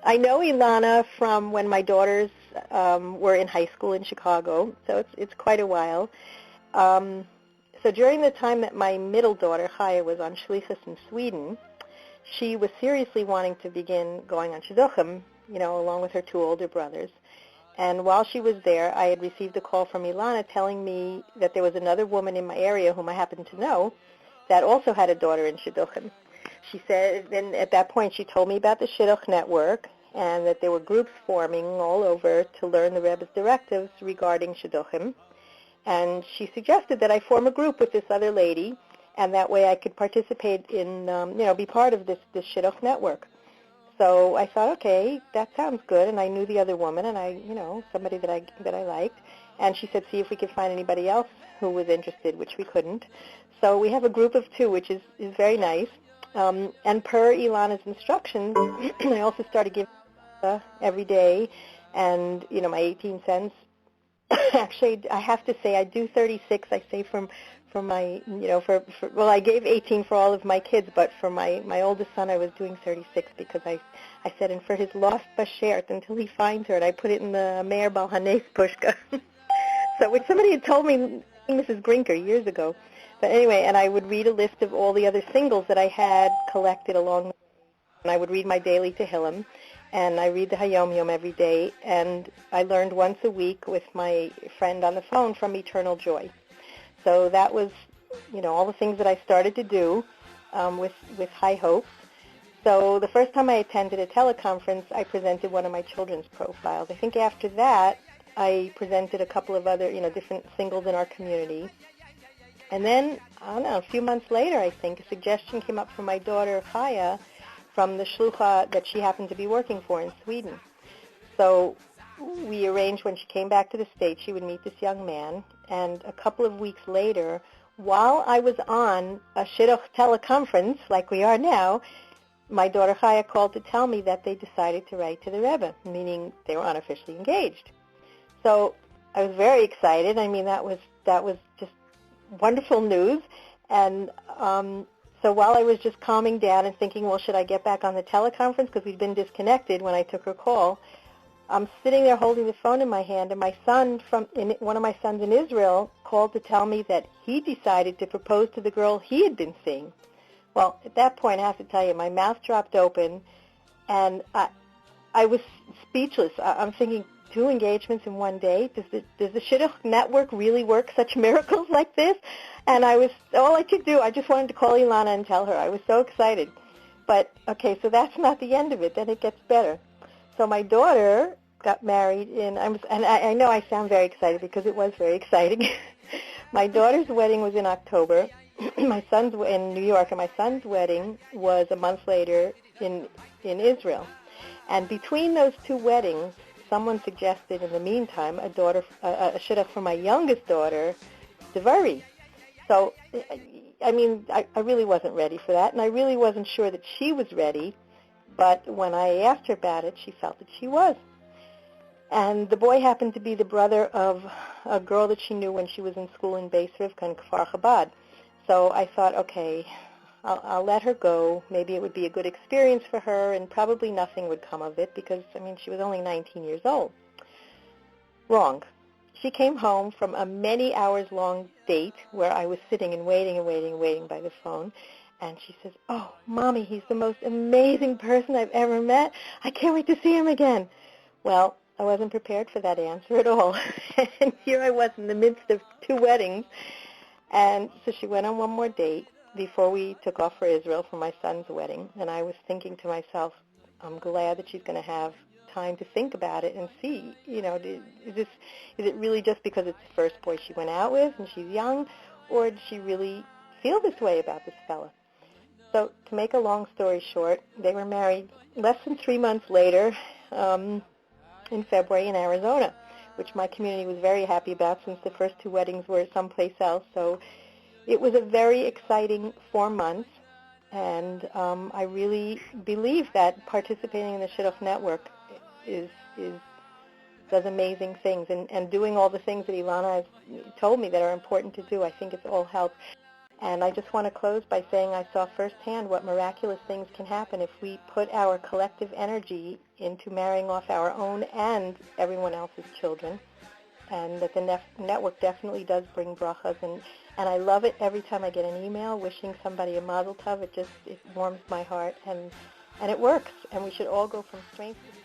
I know Ilana from when my daughters were in high school in Chicago, so it's quite a while. So during the time that my middle daughter, Chaya, was on Shlichus in Sweden, she was seriously wanting to begin going on Shidduchim, along with her two older brothers. And while she was there, I had received a call from Ilana telling me that there was another woman in my area whom I happened to know that also had a daughter in Shidduchim. She said, and at that point she told me about the Shidduch Network and that there were groups forming all over to learn the Rebbe's directives regarding Shidduchim. And she suggested that I form a group with this other lady, and that way I could participate in, be part of this Shidduch Network. So I thought, okay, that sounds good, and I knew the other woman, and somebody that I liked, and she said, see if we could find anybody else who was interested, which we couldn't. So we have a group of two, which is very nice. And per Ilana's instructions, I also started giving every day, and my 18 cents. Actually, I have to say I do 36. I say from my, I gave 18 for all of my kids, but for my oldest son, I was doing 36 because I said, and for his lost bashert until he finds her, and I put it in the Meir Bal Hanes Pushka. So which somebody had told me, Mrs. Grinker, years ago. But anyway, and I would read a list of all the other singles that I had collected along the way, and I would read my daily Tehillim, and I read the Hayom Yom every day, and I learned once a week with my friend on the phone from Eternal Joy. So that was, all the things that I started to do with high hopes. So the first time I attended a teleconference, I presented one of my children's profiles. I think after that, I presented a couple of other, different singles in our community. And then, I don't know, a few months later, I think, a suggestion came up from my daughter, Chaya, from the shlucha that she happened to be working for in Sweden. So we arranged when she came back to the States, she would meet this young man. And a couple of weeks later, while I was on a Shidduch teleconference, like we are now, my daughter Chaya called to tell me that they decided to write to the Rebbe, meaning they were unofficially engaged. So I was very excited. I mean, that was just wonderful news. And so while I was just calming down and thinking, well, should I get back on the teleconference because we'd been disconnected when I took her call, I'm sitting there holding the phone in my hand, and my son, one of my sons in Israel, called to tell me that he decided to propose to the girl he had been seeing. Well, at that point, I have to tell you, my mouth dropped open, and I was speechless. I'm thinking, 2 engagements in one day? Does the Shidduch Network really work such miracles like this? And all I could do, I just wanted to call Ilana and tell her. I was so excited. But, okay, so that's not the end of it. Then it gets better. So my daughter got married and I know I sound very excited because it was very exciting. My daughter's wedding was in October. My son's in New York, and my son's wedding was a month later in Israel. And between those 2 weddings, someone suggested in the meantime a shidduch for my youngest daughter, Devari. So, I mean, I really wasn't ready for that, and I really wasn't sure that she was ready. But when I asked her about it, she felt that she was. And the boy happened to be the brother of a girl that she knew when she was in school in Beis Rivka in Kfar Chabad. So I thought, okay, I'll let her go. Maybe it would be a good experience for her, and probably nothing would come of it because, I mean, she was only 19 years old. Wrong. She came home from a many hours-long date where I was sitting and waiting by the phone. And she says, oh, Mommy, he's the most amazing person I've ever met. I can't wait to see him again. Well, I wasn't prepared for that answer at all. And here I was in the midst of 2 weddings. And so she went on one more date before we took off for Israel for my son's wedding. And I was thinking to myself, I'm glad that she's going to have time to think about it and see, is it really just because it's the first boy she went out with and she's young, or did she really feel this way about this fella? So to make a long story short, they were married less than 3 months later in February in Arizona, which my community was very happy about since the first 2 weddings were someplace else. So it was a very exciting 4 months, and I really believe that participating in the Shidduch Network does amazing things, and doing all the things that Ilana has told me that are important to do. I think it's all helped. And I just want to close by saying I saw firsthand what miraculous things can happen if we put our collective energy into marrying off our own and everyone else's children, and that the network definitely does bring brachas, and I love it every time I get an email wishing somebody a mazel tov. It warms my heart, and it works, and we should all go from strength to strength.